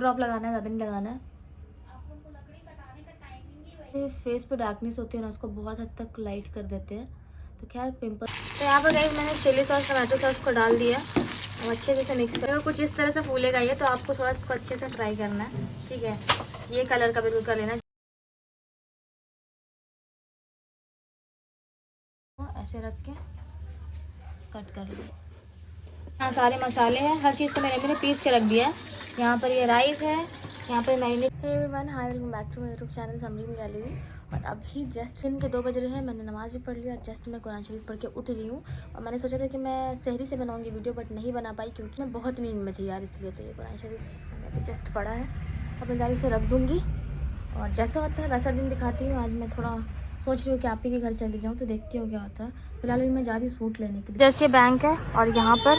Drop लगाना है, ज़्यादा नहीं लगाना है। फेस पे डार्कनेस होती है ना, उसको बहुत हद तक लाइट कर देते हैं। तो खैर पिंपल। तो यहाँ पर गाइस मैंने चिली सॉस टमाटो सॉस को डाल दिया और अच्छे से मिक्स कर कुछ इस तरह से फूलेगा ये, तो आपको थोड़ा इसको अच्छे से फ्राई करना है, ठीक है। ये कलर का बिल्कुल कर लेना, ऐसे रख के कट कर लो। यहाँ सारे मसाले हैं, हर चीज़ को मैंने पीस के रख दिया है। यहाँ पर ये राइस है, यहाँ पर मैंने everyone hi welcome back to my YouTube channel Samreen gallery. और अभी जस्ट दिन के 2 बज रहे हैं, मैंने नमाज़ भी पढ़ ली और जस्ट मैं कुरान शरीफ पढ़ के उठ रही हूँ। और मैंने सोचा था कि मैं सहरी से बनाऊँगी वीडियो, बट नहीं बना पाई क्योंकि मैं बहुत नींद में थी यार, इसलिए। तो ये कुरान शरीफ मैंने अभी जस्ट पढ़ा है, अब मैं जा रही उसे रख दूँगी और जैसा होता है वैसा दिन दिखाती हूँ। आज मैं थोड़ा सोच रही हूँ कि आप ही के घर चली जाऊँ, तो देखती हूँ क्या होता है। फिलहाल अभी मैं जा रही हूँ सूट लेने के लिए। जैसे बैंक है और यहाँ पर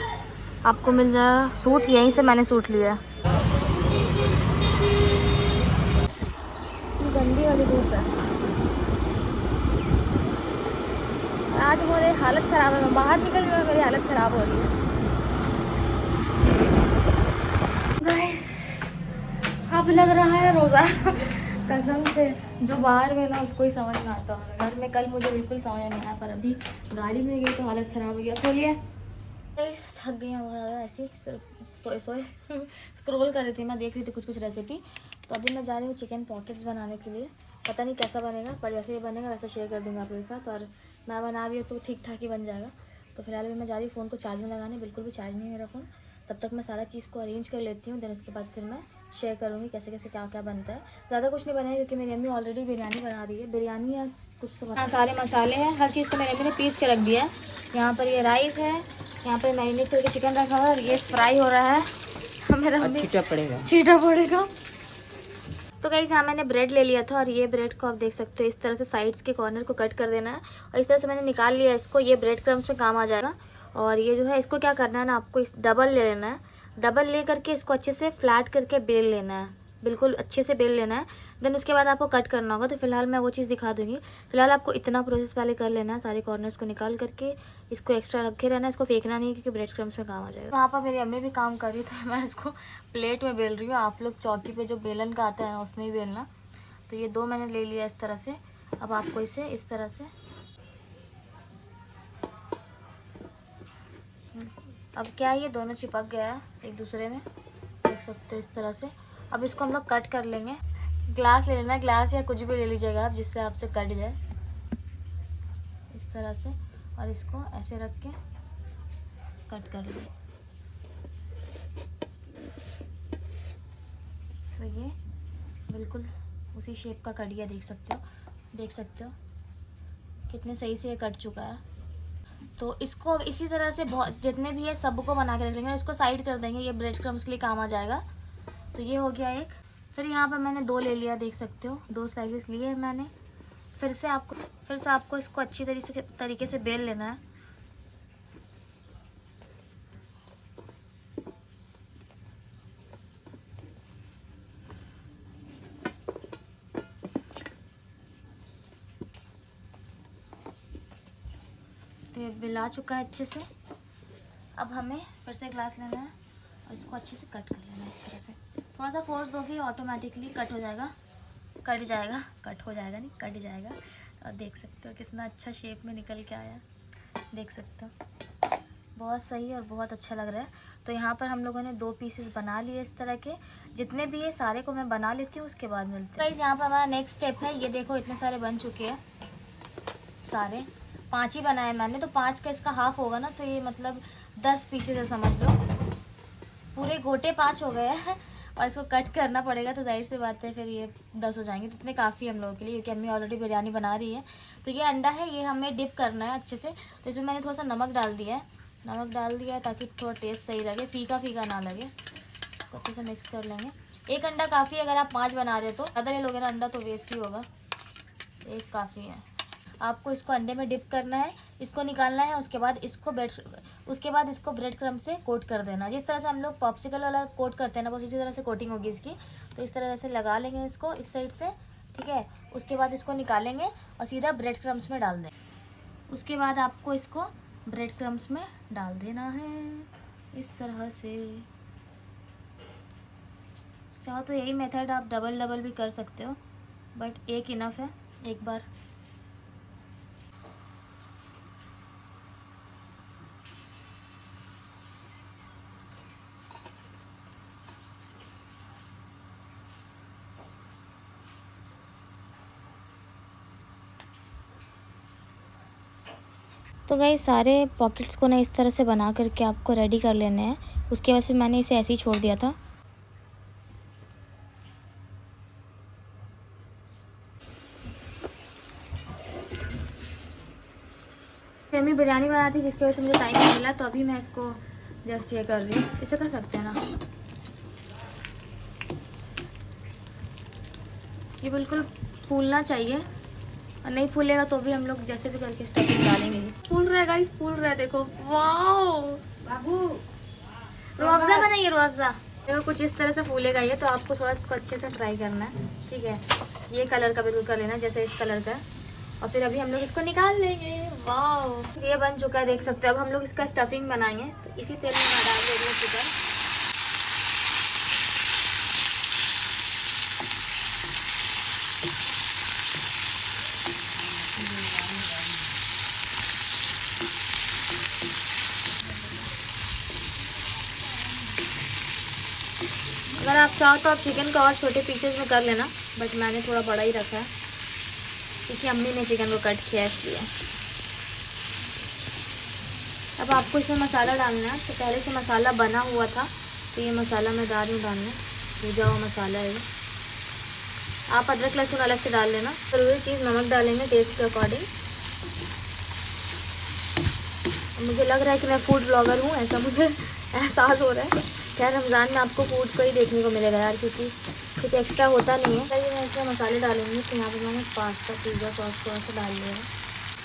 आपको मिल जाए सूट, यहीं से मैंने सूट लिया। ये गंदी वाली धूप है, आज मेरी हालत ख़राब है। मैं बाहर निकल रही हूँ, मेरी हालत ख़राब हो रही है गाइस। अब लग रहा है रोज़ा कसम से, जो बाहर में ना उसको ही समझ में आता है। घर में कल मुझे बिल्कुल समझ नहीं आया, पर अभी गाड़ी में गई तो हालत ख़राब हो गया। खोलिए, थक गई हैं बहुत ज़्यादा, ऐसे ही सिर्फ सोए सोए स्क्रॉल कर रही थी, मैं देख रही थी कुछ रेसिपी। तो अभी मैं जा रही हूँ चिकन पॉकेट्स बनाने के लिए। पता नहीं कैसा बनेगा, पर जैसे ये बनेगा वैसा शेयर कर दूँगा आप लोगों के साथ। और मैं बना रही हूँ तो ठीक ठाक ही बन जाएगा। तो फिलहाल अभी मैं जा रही हूँ फ़ोन को चार्ज में लगाने, बिल्कुल भी चार्ज नहीं है मेरा फ़ोन। तब तक मैं सारा चीज़ को अरेंज कर लेती हूँ, देन उसके बाद फिर मैं शेयर करूँगी कैसे कैसे क्या क्या बनता है। ज़्यादा कुछ नहीं बनाया क्योंकि मेरी अम्मी ऑलरेडी बिरयानी बना रही है, बिरयानी या कुछ तो। हाँ सारे मसाले हैं, हर चीज़ को मेरी अम्मी ने पीस के रख दिया है। यहाँ पर ये राइस है, यहाँ पे मैरिनेट करके चिकन रखा हुआ है और ये फ्राई हो रहा है। मेरा छीटा पड़ेगा। तो गाइस यहाँ मैंने ब्रेड ले लिया था और ये ब्रेड को आप देख सकते हो इस तरह से साइड्स के कॉर्नर को कट कर देना है। और इस तरह से मैंने निकाल लिया इसको, ये ब्रेड क्रम्स में काम आ जाएगा। और ये जो है इसको क्या करना है ना, आपको इस डबल ले लेना है। डबल ले करके इसको अच्छे से फ्लैट करके बेल लेना है, बिल्कुल अच्छे से बेल लेना है। देन उसके बाद आपको कट करना होगा। तो फिलहाल मैं वो चीज़ दिखा दूँगी। फिलहाल आपको इतना प्रोसेस पहले कर लेना है, सारे कॉर्नर्स को निकाल करके इसको एक्स्ट्रा रखे रहना है, इसको फेंकना नहीं क्योंकि ब्रेड क्रम्स में काम आ जाएगा। वहाँ पर मेरी अम्मी भी काम कर रही, तो मैं इसको प्लेट में बेल रही हूँ। आप लोग चौकी पे जो बेलन का आता है ना उसमें ही बेलना। तो ये 2 मैंने ले लिया इस तरह से। अब आपको इसे इस तरह से, अब क्या है ये दोनों चिपक गया है एक दूसरे में, देख सकते हो इस तरह से। अब इसको हम लोग कट कर लेंगे। ग्लास ले लेना, ग्लास या कुछ भी ले लीजिएगा आप जिससे आपसे कट जाए इस तरह से। और इसको ऐसे रख के कट कर लेंगे। तो ये बिल्कुल उसी शेप का कट गया, देख सकते हो कितने सही से ये कट चुका है। तो इसको इसी तरह से बहुत जितने भी है सबको बना के रख लेंगे और इसको साइड कर देंगे, ये ब्रेड क्रम्स के लिए काम आ जाएगा। तो ये हो गया एक। फिर यहाँ पर मैंने 2 ले लिया, देख सकते हो 2 स्लाइसेस लिए हैं मैंने। फिर से आपको इसको अच्छी तरीके से बेल लेना है। तो ये बेला चुका है अच्छे से। अब हमें फिर से ग्लास लेना है और इसको अच्छे से कट कर लेना है इस तरह से। थोड़ा सा फोर्स दोगे ऑटोमेटिकली कट हो जाएगा, कट जाएगा। और देख सकते हो कितना अच्छा शेप में निकल के आया, देख सकते हो बहुत सही और बहुत अच्छा लग रहा है। तो यहाँ पर हम लोगों ने 2 पीसेस बना लिए इस तरह के। जितने भी ये सारे को मैं बना लेती हूँ, उसके बाद मिलते हैं। गाइस यहाँ पर हमारा नेक्स्ट स्टेप है, ये देखो इतने सारे बन चुके हैं, सारे 5 ही बनाए मैंने। तो 5 का इसका हाफ होगा ना, तो ये मतलब 10 पीसेस है समझ लो। पूरे गोटे 5 हो गए हैं और इसको कट करना पड़ेगा, तो जाहिर सी बात है फिर ये 10 हो जाएंगे। तो इतने काफ़ी हम लोगों के लिए, क्योंकि अम्मी ऑलरेडी बिरयानी बना रही है। तो ये अंडा है, ये हमें डिप करना है अच्छे से। तो इसमें मैंने थोड़ा सा नमक डाल दिया है, ताकि थोड़ा टेस्ट सही लगे, फीका ना लगे। इसको अच्छे से मिक्स कर लेंगे। एक अंडा काफ़ी है, अगर आप 5 बना रहे हो तो। ज़्यादा ले लोगे ना अंडा तो वेस्ट ही होगा, एक काफ़ी है। आपको इसको अंडे में डिप करना है, इसको निकालना है। उसके बाद इसको ब्रेड क्रम्ब से कोट कर देना। जिस तरह से हम लोग पॉप्सिकल वाला कोट करते हैं ना, बस उसी तरह से कोटिंग होगी इसकी। तो इस तरह से लगा लेंगे इसको इस साइड से, ठीक है। उसके बाद इसको निकालेंगे और सीधा ब्रेड क्रम्ब्स में डाल देंगे। उसके बाद आपको इसको ब्रेड क्रम्ब्स में डाल देना है इस तरह से। चाहो तो यही मेथड आप डबल डबल भी कर सकते हो, बट एक इनफ है एक बार। तो गाइस सारे पॉकेट्स को ना इस तरह से बना करके आपको रेडी कर लेने हैं। उसके बाद फिर मैंने इसे ऐसे ही छोड़ दिया था। मम्मी बिरयानी बनाती थी जिसकी वजह से मुझे टाइम नहीं मिला, तो अभी मैं इसको जस्ट ये कर रही हूँ। इसे कर सकते हैं ना, ये बिल्कुल फूलना चाहिए, और नहीं फूलेगा तो भी हम लोग जैसे भी करके स्टफिंग डालेंगे। फूल रहा है गाइस, फूल रहा है, देखो वाओ। बाबू रुअफ़ज़ा बनाइए, रुअफ़ज़ा। देखो कुछ इस तरह से फूलेगा ये, तो आपको थोड़ा इसको अच्छे से फ्राई करना है, ठीक है। ये कलर का बिल्कुल कर लेना जैसे इस कलर का, और फिर अभी हम लोग इसको निकाल लेंगे। वाओ ये बन चुका है, देख सकते हो। अब हम लोग इसका स्टफिंग बनाएंगे, तो इसी तेल में मैं डाल देंगे चिकन। अगर आप चाहो तो आप चिकन को और छोटे पीसेस में कर लेना, बट मैंने थोड़ा बड़ा ही रखा है क्योंकि अम्मी ने चिकन को कट किया इसलिए। अब आपको इसमें मसाला डालना है, तो पहले से मसाला बना हुआ था, तो ये मसाला मैं डाल दूँ डालने, भुजा हुआ मसाला है। आप अदरक लहसुन अलग से डाल लेना। ज़रूरी चीज़ नमक डालेंगे टेस्ट के अकॉर्डिंग। मुझे लग रहा है कि मैं फूड ब्लॉगर हूँ, ऐसा मुझे एहसास हो रहा है। क्या रमज़ान में आपको फूड को ही देखने को मिलेगा यार, क्योंकि कुछ एक्स्ट्रा होता नहीं है। चलिए मैं इसमें मसाले डालूंगी। तो यहाँ पर मैंने पास्ता पिज़्ज़ा सॉस थोड़ा सा डाल लिया है,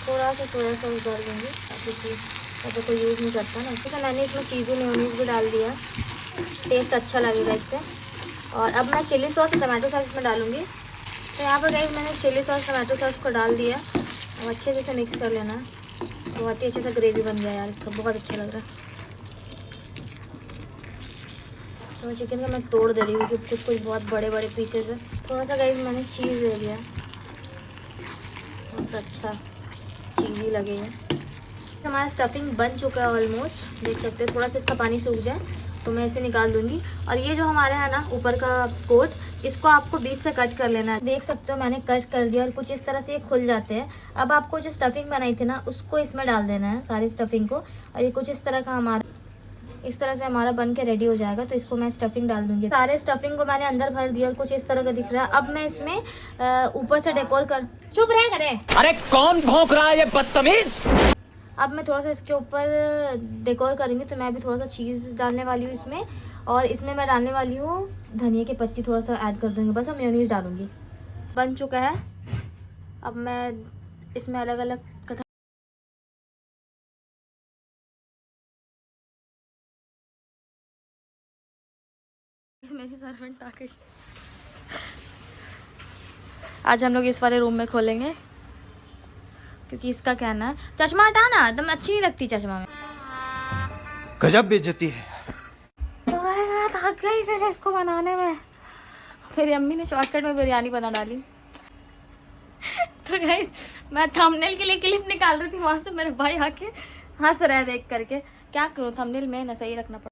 थोड़ा सा सोया सॉस डाल दूँगी क्योंकि अगर कोई यूज़ नहीं करता ना। उसके मैंने इसमें चीज़ी मेयोनीज़ भी डाल दिया, टेस्ट अच्छा लगेगा इससे। और अब मैं चिली सॉस और टमाटो सॉस इसमें डालूँगी। तो यहाँ पर गाइस मैंने चिली सॉस टमाटो सॉस को डाल दिया, और अच्छे से मिक्स कर लेना। बहुत ही अच्छे से ग्रेवी बन गया यार इसका, बहुत अच्छा लग रहा है। तो चिकन का मैं तोड़ दे रही हूँ क्योंकि कुछ कुछ बहुत बड़े बड़े पीसेस है। थोड़ा सा गाइस मैंने चीज़ ले लिया, बहुत अच्छा चीज़ी लगेगा। हमारा स्टफिंग बन चुका है ऑलमोस्ट, देख सकते हैं। थोड़ा सा इसका पानी सूख जाए तो मैं इसे निकाल दूंगी। और ये जो हमारा है ना ऊपर का कोट, इसको आपको बीच से कट कर लेना है। देख सकते हो मैंने कट कर दिया, और कुछ इस तरह से ये खुल जाते हैं। अब आपको जो स्टफिंग बनाई थी ना, उसको इसमें डाल देना है, सारी स्टफिंग को। और ये कुछ इस तरह का इस तरह से हमारा बन के रेडी हो जाएगा। तो इसको मैं स्टफिंग डाल दूंगी। सारे स्टफिंग को मैंने अंदर भर दिया, और कुछ इस तरह का दिख रहा है। अब मैं इसमें ऊपर से डेकोर कर, चुप रहे करें, अरे कौन भौंक रहा है ये बदतमीज। अब मैं थोड़ा सा इसके ऊपर डेकोर करूँगी, तो मैं भी थोड़ा सा चीज़ डालने वाली हूँ इसमें। और इसमें मैं डालने वाली हूँ धनिया की पत्ती, थोड़ा सा ऐड कर दूँगी बस, और मेयोनीज़ डालूँगी। बन चुका है। अब मैं इसमें अलग अलग मेरी सर्वेंट आ गई। आज हम लोग इस वाले रूम में खोलेंगे क्योंकि इसका कहना है, चश्मा हटा ना, एकदम अच्छी नहीं लगती चश्मा में। गजब बेइज्जती है। तो मैं थक गई थी इसको बनाने में, मेरी अम्मी ने शॉर्टकट में बिरयानी बना डाली। तो गाइस मैं थंबनेल के लिए क्लिप निकाल रही थी, वहां से मेरे भाई आके हंस रहे देख करके। क्या करूँ, थंबनेल में ना सही रखना पड़ा।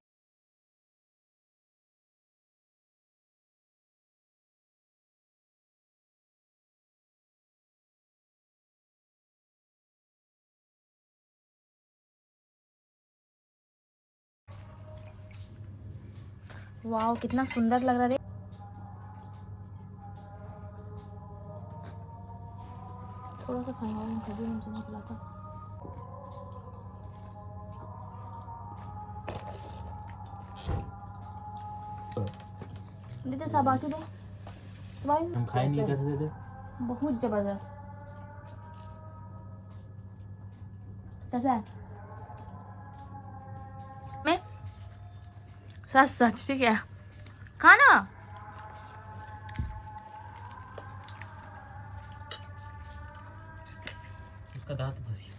वाह कितना सुंदर लग रहा है। थोड़ा सा खाएंगे, कभी मुझे नहीं खिलाता। दे शाबाशी दे भाई, हम खाए नहीं, कैसे दे दे? बहुत जबरदस्त। कैसा है? मैं सच सच ठीक है, खाना उसका दांत फंस गया।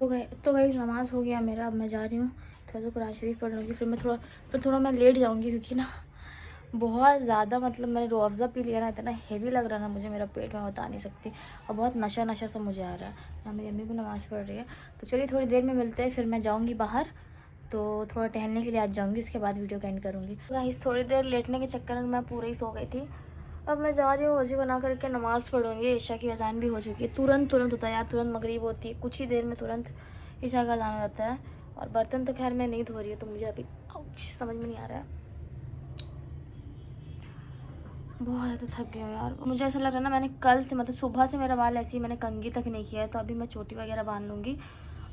तो गाइस नमाज़ हो गया मेरा। अब मैं जा रही हूँ, थोड़ा सा कुरान शरीफ पढ़ लूँगी, फिर थोड़ा मैं लेट जाऊँगी, क्योंकि ना बहुत ज़्यादा मतलब मैंने रूह अफ़ज़ा पी लिया ना, इतना हेवी लग रहा ना मुझे, मेरा पेट में बता नहीं सकती, और बहुत नशा नशा सा मुझे आ रहा है। यहाँ मेरी अम्मी भी नमाज़ पढ़ रही है। तो चलिए थोड़ी देर में मिलते हैं, फिर मैं जाऊँगी बाहर, तो थोड़ा टहलने के लिए आज जाऊँगी, उसके बाद वीडियो का एंड करूँगी। गाइस थोड़ी देर लेटने के चक्कर में मैं पूरा ही सो गई थी। अब मैं जा रही हूँ, वज़ू बना करके नमाज़ पढ़ूँगी। ईशा की अज़ान भी हो चुकी है, तुरंत होता है यार, तुरंत मगरिब होती है, कुछ ही देर में तुरंत ईशा का अज़ान हो जाता है। और बर्तन तो खैर मैं नहीं धो रही है, तो मुझे अभी समझ में नहीं आ रहा है, बहुत ज़्यादा थक गई हूँ यार। मुझे ऐसा लग रहा है ना, मैंने कल से मतलब सुबह से मेरा बाल ऐसे ही मैंने कंघी तक नहीं किया है, तो अभी मैं चोटी वगैरह बांध लूँगी।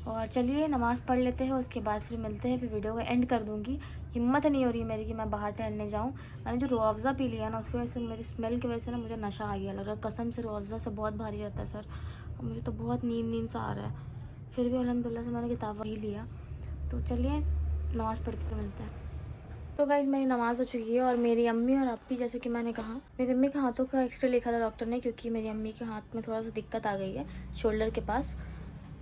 और चलिए नमाज़ पढ़ लेते हैं, उसके बाद फिर मिलते हैं, फिर वीडियो को एंड कर दूँगी। हिम्मत नहीं हो रही है मेरी कि मैं बाहर टहलने जाऊँ। मैंने जो रूह अफ़ज़ा पी लिया ना, उसकी वजह से, मेरी स्मेल की वजह से ना मुझे नशा आ गया लग रहा है कसम से। रूह अफ़ज़ा से बहुत भारी रहता है सर, और मुझे तो बहुत नींद सा आ रहा है। फिर भी अल्हम्दुलिल्लाह से मैंने किताब ही लिया। तो चलिए नमाज़ पढ़ के मिलते हैं। तो गाइज़ मेरी नमाज़ हो चुकी है, और मेरी अम्मी और अप्पी, जैसे कि मैंने कहा, मेरी अम्मी के हाथों का एक्सरे लिखा था डॉक्टर ने, क्योंकि मेरी अम्मी के हाथ में थोड़ा सा दिक्कत आ गई है शोल्डर के पास।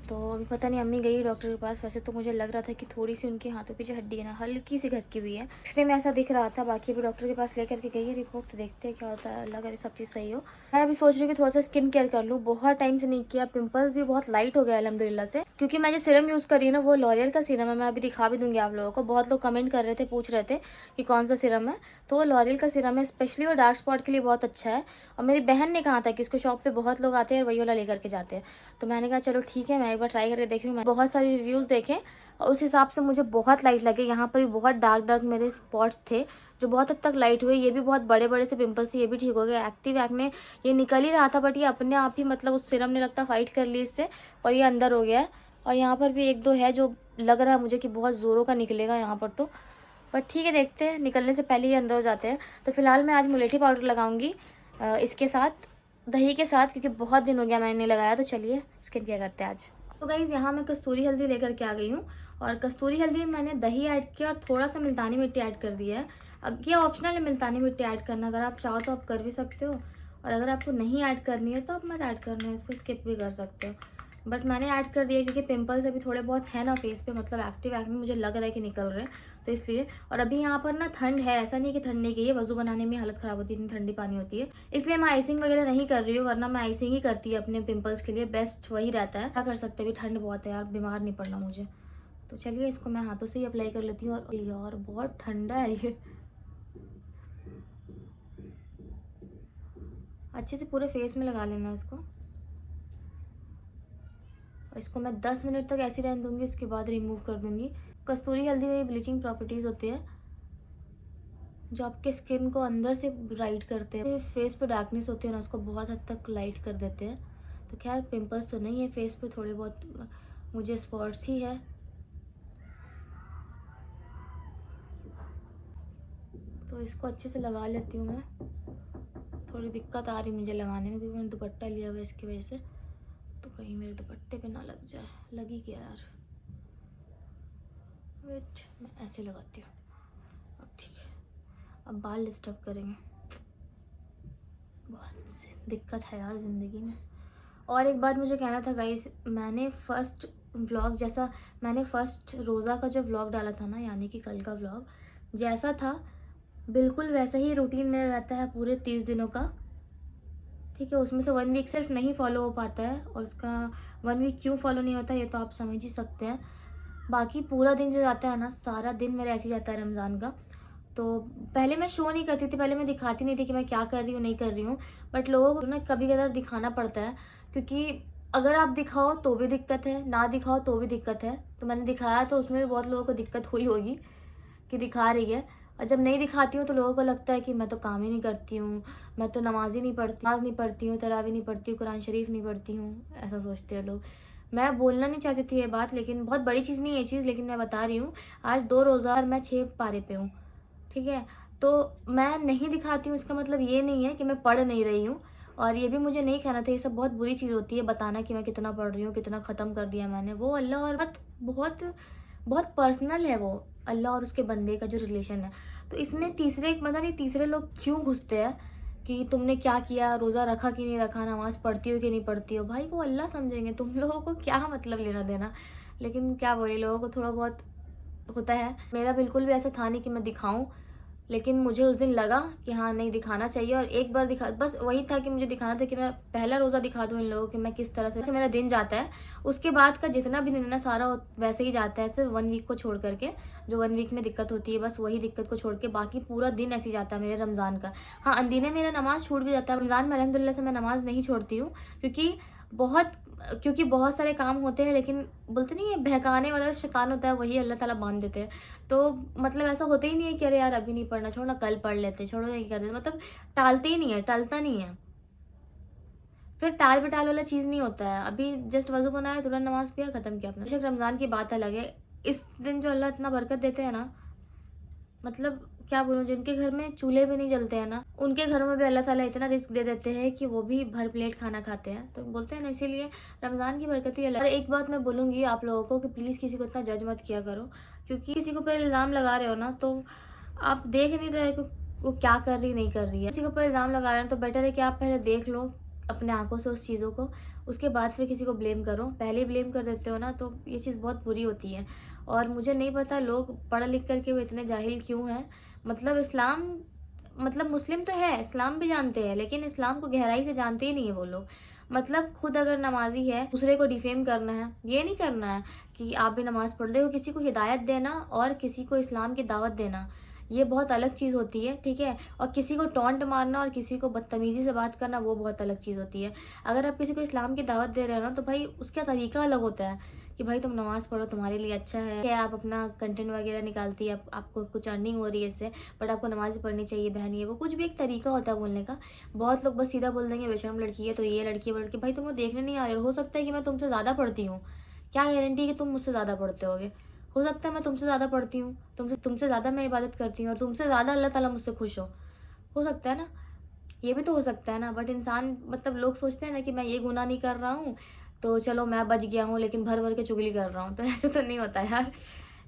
तो अभी पता नहीं, अम्मी गई डॉक्टर के पास। वैसे तो मुझे लग रहा था कि थोड़ी सी उनके हाथों की जो हड्डी है ना, हल्की सी घसकी हुई है, एक्सरे में ऐसा दिख रहा था। बाकी अभी डॉक्टर के पास लेकर के गई है रिपोर्ट, तो देखते हैं क्या होता है, अल्लाह करे सब चीज़ सही हो। मैं अभी सोच रही हूँ कि थोड़ा सा स्किन केयर कर लूँ, बहुत टाइम से नहीं किया। पिंपल्स भी बहुत लाइट हो गया अल्हम्दुलिल्लाह से, क्योंकि मैं जो सीरम यूज़ कर रही हूँ ना, वो लॉरियल का सीरम है। मैं अभी दिखा भी दूंगी आप लोगों को। बहुत लोग कमेंट कर रहे थे, पूछ रहे थे कि कौन सा सीरम है, तो वो लॉरियल का सीरम है। स्पेशली वो डार्क स्पॉट के लिए बहुत अच्छा है। और मेरी बहन ने कहा था कि उसको शॉप पे बहुत लोग आते हैं और वही वाला लेकर के जाते हैं, तो मैंने कहा चलो ठीक है, मैं एक बार ट्राई करके देखी। मैं बहुत सारे रिव्यूज़ देखे, और उस हिसाब से मुझे बहुत लाइट लगे। यहाँ पर भी बहुत डार्क मेरे स्पॉट्स थे, जो बहुत हद तक लाइट हुए। ये भी बहुत बड़े बड़े से पिंपल्स थे, ये भी ठीक हो गए। एक्टिव एक्ने ये निकल ही रहा था, बट ये अपने आप ही मतलब उस सीरम ने लगता फाइट कर ली इससे, और ये अंदर हो गया है। और यहाँ पर भी एक दो है जो लग रहा है मुझे कि बहुत ज़ोरों का निकलेगा यहाँ पर, तो बट ठीक है, देखते हैं, निकलने से पहले ही अंदर हो जाते हैं। तो फिलहाल मैं आज मुलेठी पाउडर लगाऊंगी इसके साथ, दही के साथ, क्योंकि बहुत दिन हो गया मैंने लगाया। तो चलिए स्किन केयर करते हैं आज। तो गाइज़ यहाँ मैं कस्तूरी हल्दी लेकर के आ गई हूँ, और कस्तूरी हल्दी में मैंने दही ऐड किया और थोड़ा सा मुल्तानी मिट्टी ऐड कर दिया है। अब ये ऑप्शनल है मुल्तानी मिट्टी ऐड करना, अगर आप चाहो तो आप कर भी सकते हो, और अगर आपको नहीं ऐड करनी है तो आप मत ऐड करना है, इसको स्किप भी कर सकते हो। बट मैंने ऐड कर दिया क्योंकि पिंपल्स अभी थोड़े बहुत है ना फेस पे, मतलब एक्टिव एक्ने मुझे लग रहा है कि निकल रहे हैं, तो इसलिए। और अभी यहाँ पर ना ठंड है, ऐसा नहीं कि ठंड नहीं गई है, वजू बनाने में हालत ख़राब होती है, इतनी ठंडी पानी होती है, इसलिए मैं आइसिंग वगैरह नहीं कर रही हूँ, वरना मैं आइसिंग ही करती है अपने पिंपल्स के लिए, बेस्ट वही रहता है। क्या कर सकते हैं, अभी ठंड बहुत है यार, बीमार नहीं पड़ना मुझे। तो चलिए इसको मैं हाथों से ही अप्लाई कर लेती हूँ। और यार बहुत ठंडा है ये, अच्छे से पूरे फेस में लगा लेना इसको। इसको मैं 10 मिनट तक ऐसे रहने दूंगी, उसके बाद रिमूव कर दूंगी। कस्तूरी हल्दी में ब्लीचिंग प्रॉपर्टीज़ होती है जो आपके स्किन को अंदर से ब्राइट करते हैं। फेस पे डार्कनेस होती है ना, उसको बहुत हद तक लाइट कर देते हैं। तो खैर पिंपल्स तो नहीं है फेस पे, थोड़े बहुत मुझे स्पॉट्स ही है। तो इसको अच्छे से लगा लेती हूँ मैं। थोड़ी दिक्कत आ रही मुझे लगाने में, क्योंकि मैंने दुपट्टा लिया हुआ है इसकी वजह से, तो कहीं मेरे दुपट्टे पे ना लग जाए। लगी क्या यार, वेट मैं ऐसे लगाती हूँ। अब ठीक है, अब बाल डिस्टर्ब करेंगे, बहुत दिक्कत है यार ज़िंदगी में। और एक बात मुझे कहना था गाइस, मैंने फर्स्ट व्लॉग, जैसा मैंने फर्स्ट रोज़ा का जो व्लॉग डाला था ना, यानी कि कल का व्लॉग जैसा था, बिल्कुल वैसा ही रूटीन मेरा रहता है पूरे 30 दिनों का, ठीक है। उसमें से 1 वीक सिर्फ नहीं फॉलो हो पाता है, और उसका 1 वीक क्यों फॉलो नहीं होता ये तो आप समझ ही सकते हैं। बाकी पूरा दिन जो जाता है ना, सारा दिन मेरा ऐसे ही जाता है रमज़ान का। तो पहले मैं शो नहीं करती थी, पहले मैं दिखाती नहीं थी कि मैं क्या कर रही हूँ नहीं कर रही हूँ, बट लोगों को ना कभी कभार दिखाना पड़ता है, क्योंकि अगर आप दिखाओ तो भी दिक्कत है, ना दिखाओ तो भी दिक्कत है। तो मैंने दिखाया, तो उसमें भी बहुत लोगों को दिक्कत हुई होगी कि दिखा रही है, और जब नहीं दिखाती हूँ तो लोगों को लगता है कि मैं तो काम ही नहीं करती हूँ, मैं तो नमाज ही नहीं पढ़ती, नमाज नहीं पढ़ती हूँ, तरावी नहीं पढ़ती हूँ, कुरान शरीफ नहीं पढ़ती हूँ, ऐसा सोचते हैं लोग। मैं बोलना नहीं चाहती थी ये बात, लेकिन बहुत बड़ी चीज़ नहीं है ये चीज़, लेकिन मैं बता रही हूँ। आज 2 रोज़ा और मैं 6 पारे पे हूँ, ठीक है। तो मैं नहीं दिखाती हूँ, इसका मतलब ये नहीं है कि मैं पढ़ नहीं रही हूँ, और ये भी मुझे नहीं कहना था। ये सब बहुत बुरी चीज़ होती है, बताना कि मैं कितना पढ़ रही हूँ, कितना ख़त्म कर दिया मैंने, वो अल्लाह और बहुत बहुत पर्सनल है वो, अल्लाह और उसके बंदे का जो रिलेशन है। तो इसमें तीसरे पता नहीं तीसरे लोग क्यों घुसते हैं, कि तुमने क्या किया, रोज़ा रखा कि नहीं रखा, नमाज़ पढ़ती हो कि नहीं पढ़ती हो। भाई वो अल्लाह समझेंगे, तुम लोगों को क्या मतलब लेना देना। लेकिन क्या बोले, लोगों को थोड़ा बहुत होता है। मेरा बिल्कुल भी ऐसा था नहीं कि मैं दिखाऊं, लेकिन मुझे उस दिन लगा कि हाँ नहीं दिखाना चाहिए। और एक बार दिखा, बस वही था कि मुझे दिखाना था कि मैं पहला रोज़ा दिखा दूँ इन लोगों कि मैं किस तरह से मेरा दिन जाता है। उसके बाद का जितना भी दिन है ना सारा वैसे ही जाता है, सिर्फ 1 वीक को छोड़ करके। जो 1 वीक में दिक्कत होती है बस वही दिक्कत को छोड़ के बाकी पूरा दिन ऐसे ही जाता है मेरे रमज़ान का। हाँ अंदीने मेरा नमाज़ छूट भी जाता है रमज़ान में, अल्हम्दुलिल्लाह से मैं नमाज़ नहीं छोड़ती हूँ, क्योंकि बहुत सारे काम होते हैं। लेकिन बोलते नहीं है बहकाने वाला शैतान होता है, वही अल्लाह ताला बांध देते हैं। तो मतलब ऐसा होता ही नहीं है कि अरे यार अभी नहीं पढ़ना, छोड़ना कल पढ़ लेते, छोड़ो नहीं कर देते, मतलब टालते ही नहीं है, टलता नहीं है। फिर टाल बटाल वाला चीज़ नहीं होता है। अभी जस्ट वजू बनाया, तुरंत नमाज पिया, खत्म किया अपना। बेशक रमज़ान की बात अलग है, इस दिन जो अल्लाह इतना बरकत देते हैं ना, मतलब क्या बोलूँ, जिनके घर में चूल्हे भी नहीं जलते हैं ना, उनके घरों में भी अल्लाह ताला इतना रिस्क दे देते हैं कि वो भी भर प्लेट खाना खाते हैं। तो बोलते हैं ना, इसीलिए रमज़ान की बरकत ही अलग। और एक बात मैं बोलूँगी आप लोगों को कि प्लीज़ किसी को इतना जज मत किया करो, क्योंकि किसी को पर इल्ज़ाम लगा रहे हो ना तो आप देख नहीं रहे कि वो क्या कर रही नहीं कर रही है। किसी के ऊपर इल्ज़ाम लगा रहे हैं तो बेटर है कि आप पहले देख लो अपने आंखों से उस चीज़ों को, उसके बाद फिर किसी को ब्लेम करो। पहले ही ब्लेम कर देते हो ना तो ये चीज़ बहुत बुरी होती है। और मुझे नहीं पता लोग पढ़ लिख करके वो इतने जाहिल क्यों हैं। मतलब इस्लाम, मतलब मुस्लिम तो है, इस्लाम भी जानते हैं, लेकिन इस्लाम को गहराई से जानते ही नहीं है वो लोग। मतलब खुद अगर नमाजी है, दूसरे को डिफेम करना है, ये नहीं करना है कि आप भी नमाज़ पढ़ देखो। किसी को हिदायत देना और किसी को इस्लाम की दावत देना, ये बहुत अलग चीज़ होती है, ठीक है। और किसी को टॉन्ट मारना और किसी को बदतमीज़ी से बात करना, वो बहुत अलग चीज़ होती है। अगर आप किसी को इस्लाम की दावत दे रहे हो ना तो भाई उसका तरीका अलग होता है कि भाई तुम नमाज़ पढ़ो, तुम्हारे लिए अच्छा है, आप अपना कंटेंट वगैरह निकालती है, आपको कुछ अर्निंग हो रही है इससे, बट आपको नमाज़ पढ़नी चाहिए बहन, ये वो कुछ भी एक तरीका होता है बोलने का। बहुत लोग बस सीधा बोल देंगे बेशरम लड़की है तो ये लड़की वो लड़की। भाई तुम लोग देखने नहीं आ रहे हो सकता है कि मैं तुमसे ज़्यादा पढ़ती हूँ, क्या गारंटी कि तुम मुझसे ज़्यादा पढ़ते होगे। हो सकता है मैं तुमसे ज़्यादा पढ़ती हूँ, तुमसे ज़्यादा मैं इबादत करती हूँ और तुमसे ज़्यादा अल्लाह ताला मुझसे खुश हो सकता है ना, ये भी तो हो सकता है ना। बट इंसान, मतलब लोग सोचते हैं ना कि मैं ये गुनाह नहीं कर रहा हूँ तो चलो मैं बच गया हूँ, लेकिन भर भर के चुगली कर रहा हूँ, तो ऐसे तो नहीं होता यार,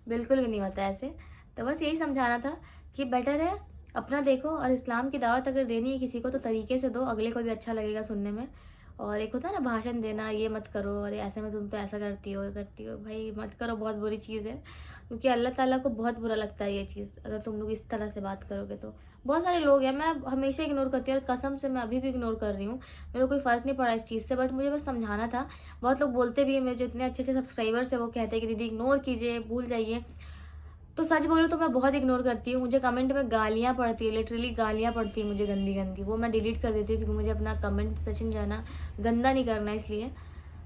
बिल्कुल भी नहीं होता ऐसे। तो बस यही समझाना था कि बेटर है अपना देखो, और इस्लाम की दावत अगर देनी है किसी को तो तरीके से दो, अगले को भी अच्छा लगेगा सुनने में। और एक होता है ना भाषण देना, ये मत करो, और ऐसे में तुम तो ऐसा करती हो भाई मत करो, बहुत बुरी चीज़ है। क्योंकि अल्लाह ताला को बहुत बुरा लगता है ये चीज़, अगर तुम लोग इस तरह से बात करोगे तो। बहुत सारे लोग हैं, मैं हमेशा इग्नोर करती हूँ और कसम से मैं अभी भी इग्नोर कर रही हूँ, मेरे को कोई फ़र्क नहीं पड़ा इस चीज़ से, बट मुझे बस समझाना था। बहुत लोग बोलते भी हैं, मेरे जो इतने अच्छे अच्छे सब्सक्राइबर्स हैं वो कहते हैं कि दीदी इग्नोर कीजिए, भूल जाइए। तो सच बोलूँ तो मैं बहुत इग्नोर करती हूँ। मुझे कमेंट में गालियाँ पड़ती है, लिटरली गालियाँ पड़ती है मुझे गंदी गंदी, वो मैं डिलीट कर देती हूँ क्योंकि मुझे अपना कमेंट सेशन जो है ना गंदा नहीं करना इसलिए।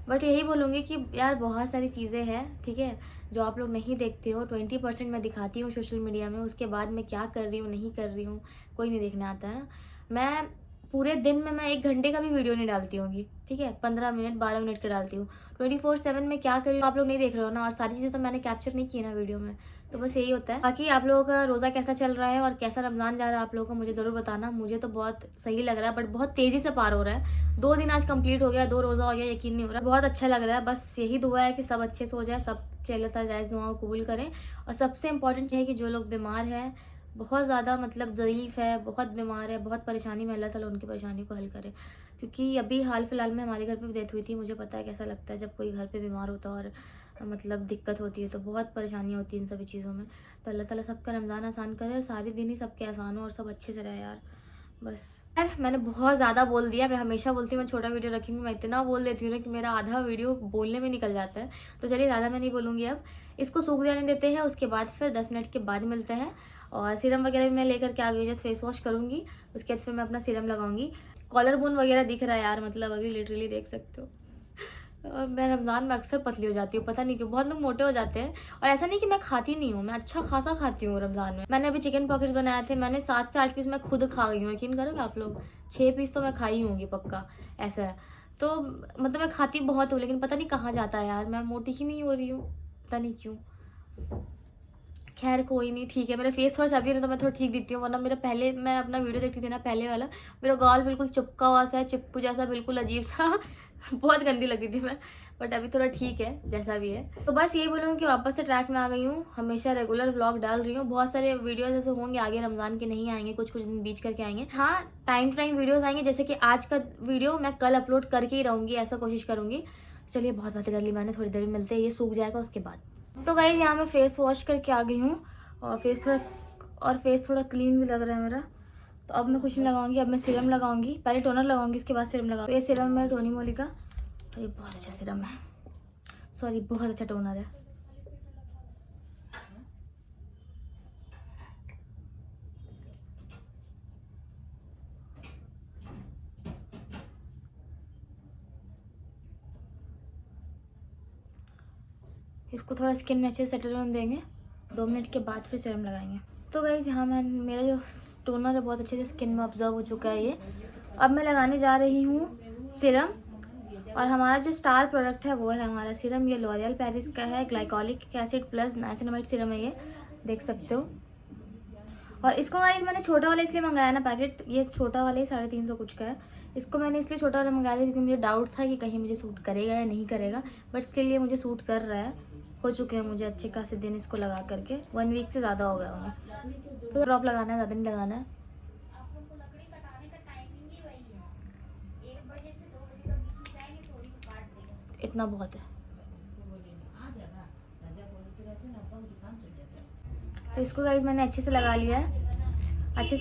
बट यही बोलूँगी कि यार बहुत सारी चीज़ें हैं, ठीक है, जो आप लोग नहीं देखते हो। 20% मैं दिखाती हूँ सोशल मीडिया में, उसके बाद मैं क्या कर रही हूँ नहीं कर रही हूँ कोई नहीं देखने आता है ना। मैं पूरे दिन में मैं 1 घंटे का भी वीडियो नहीं डालती होंगी, ठीक है, 15 मिनट 12 मिनट का डालती हूँ। 24/7 में क्या कर रही हूँ आप लोग नहीं देख रहे हो ना, और सारी चीज़ें तो मैंने कैप्चर नहीं की ना वीडियो में। तो बस यही होता है। बाकी आप लोगों का रोज़ा कैसा चल रहा है और कैसा रमज़ान जा रहा है आप लोगों का मुझे ज़रूर बताना। मुझे तो बहुत सही लग रहा है, बट बहुत तेज़ी से पार हो रहा है। 2 दिन आज कंप्लीट हो गया, 2 रोज़ा हो गया, यकीन नहीं हो रहा। बहुत अच्छा लग रहा है, बस यही दुआ है कि सब अच्छे से हो जाए, सब के अल्लाह ताला जायज़ दुआओं को कबूल करें। और सबसे इम्पॉर्टेंट है कि जो लोग बीमार हैं, बहुत ज़्यादा मतलब ज़ईफ़ है, बहुत बीमार है, बहुत परेशानी में, अल्लाह ताला उनकी परेशानी को हल करे। क्योंकि अभी हाल फिलहाल में हमारे घर पे भी डेथ हुई थी, मुझे पता है कैसा लगता है जब कोई घर पे बीमार होता है और मतलब दिक्कत होती है, तो बहुत परेशानियाँ होती हैं इन सभी चीज़ों में। तो अल्लाह ताला सबका रमज़ान आसान करे और सारे दिन ही सबके आसान हो और सब अच्छे से रहे यार। बस यार मैंने बहुत ज़्यादा बोल दिया। मैं हमेशा बोलती हूँ मैं छोटा वीडियो रखूँगी, मैं इतना बोल देती हूँ ना कि मेरा आधा वीडियो बोलने में निकल जाता है। तो चलिए ज़्यादा मैं नहीं बोलूँगी, अब इसको सूख जाने देते हैं, उसके बाद फिर 10 मिनट के बाद मिलते हैं। और सीरम वगैरह भी मैं लेकर के आ गई, जस्ट फेस वॉश करूँगी, उसके बाद फिर मैं अपना सीरम लगाऊंगी। कॉलर बोन वगैरह दिख रहा है यार, मतलब अभी लिटरली देख सकते हो। मैं रमज़ान में अक्सर पतली हो जाती हूँ, पता नहीं क्यों। बहुत लोग मोटे हो जाते हैं, और ऐसा नहीं कि मैं खाती नहीं हूँ, मैं अच्छा खासा खाती हूँ रमज़ान में। मैंने अभी चिकन पॉकेट्स बनाए थे, मैंने 7 से 8 पीस मैं खुद खा गई हूँ, यकीन करोगे आप लोग। 6 पीस तो मैं खाई होंगी पक्का, ऐसा है। तो मतलब मैं खाती बहुत हूँ, लेकिन पता नहीं कहाँ जाता है यार, मैं मोटी ही नहीं हो रही हूँ, पता नहीं क्यों। खैर कोई नहीं, ठीक है, मेरा फेस थोड़ा चबी है तो मैं थोड़ा ठीक दिखती हूँ, वरना मेरा पहले मैं अपना वीडियो देखती थी ना, पहले वाला, मेरा गाल बिल्कुल चिपका हुआ सा है, चिप्पू जैसा, बिल्कुल अजीब सा। बहुत गंदी लगती थी मैं, बट अभी थोड़ा ठीक है जैसा भी है। तो बस यही बोलूँगी कि वापस से ट्रैक में आ गई हूँ। हमेशा रेगुलर व्लॉग डाल रही हूँ। बहुत सारे वीडियोस ऐसे होंगे आगे रमज़ान के नहीं आएंगे, कुछ कुछ दिन बीच करके आएंगे। हाँ, टाइम टू टाइम वीडियोस आएंगे, जैसे कि आज का वीडियो मैं कल अपलोड करके ही रहूँगी, ऐसा कोशिश करूँगी। चलिए बहुत बातें कर ली मैंने, थोड़ी देर में मिलते हैं, ये सूख जाएगा उसके बाद। तो गाइस यहाँ मैं फेस वॉश करके आ गई हूँ और फेस थोड़ा क्लीन भी लग रहा है मेरा। तो अब मैं कुछ नहीं लगाऊंगी, अब मैं सीरम लगाऊंगी। पहले टोनर लगाऊंगी, उसके बाद सीरम लगाऊंगी। तो ये सीरम है टोनी मोली का और ये बहुत अच्छा सीरम है, सॉरी बहुत अच्छा टोनर है। इसको थोड़ा स्किन में अच्छे से सेटल होने देंगे, 2 मिनट के बाद फिर सीरम लगाएंगे। तो गाइस यहाँ मेरा जो टोनर है बहुत अच्छे से स्किन में ऑब्जर्व हो चुका है ये। अब मैं लगाने जा रही हूँ सीरम, और हमारा जो स्टार प्रोडक्ट है वो है हमारा सीरम। ये लॉरियल पेरिस का है, glycolic acid plus niacinamide serum है, ये देख सकते हो। और इसको गाइस मैंने छोटा वाला इसलिए मंगाया ना पैकेट, ये छोटा वाला ही 350 कुछ का है। इसको मैंने इसलिए छोटा वाला मंगाया था क्योंकि मुझे डाउट था कि कहीं मुझे सूट करेगा या नहीं करेगा, बट स्टिल ये मुझे सूट कर रहा है। हो चुके हैं मुझे अच्छे खासे दिन इसको लगा करके, 1 वीक से ज़्यादा हो गया होंगे। तो ड्रॉप लगाना है, ज़्यादा नहीं लगाना है। इतना बहुत है। तो इसको गाइस मैंने अच्छे से लगा लिया है, अच्छे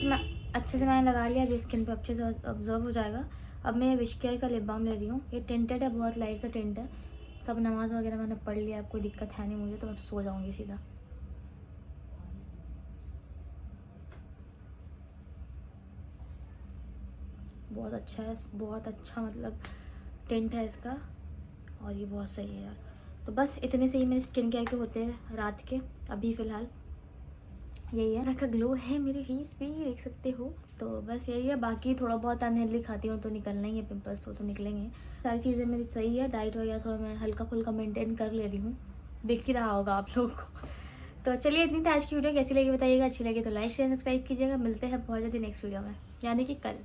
से मैंने लगा लिया। अभी स्किन पे अच्छे से ऑब्जर्व हो जाएगा। अब मैं ये विश केयर का लिप बाम ले रही हूँ। ये टिंटेड है, बहुत लाइट सा टिंट है। सब नमाज वगैरह मैंने पढ़ लिया, अब कोई दिक्कत है नहीं मुझे, तो मैं सो जाऊँगी सीधा। बहुत अच्छा है, बहुत अच्छा मतलब टिंट है इसका, और ये बहुत सही है यार। तो बस इतने से ही मेरे स्किन केयर के होते हैं रात के, अभी फ़िलहाल यही है। का ग्लो है मेरे फेस पे, देख सकते हो। तो बस यही है, बाकी थोड़ा बहुत अनहेल्दी खाती हूँ तो निकलना ही है, पिंपल्स तो निकलेंगे। सारी चीज़ें मेरी सही है, डाइट वगैरह थोड़ा मैं हल्का फुल्का मेंटेन कर ले रही हूँ, दिख ही रहा होगा आप लोगों को। तो चलिए इतनी थी आज की वीडियो, कैसी लगी बताइएगा। अच्छी लगी तो लाइक शेयर सब्सक्राइब कीजिएगा। मिलते हैं बहुत जल्दी नेक्स्ट वीडियो में, यानी कि कल।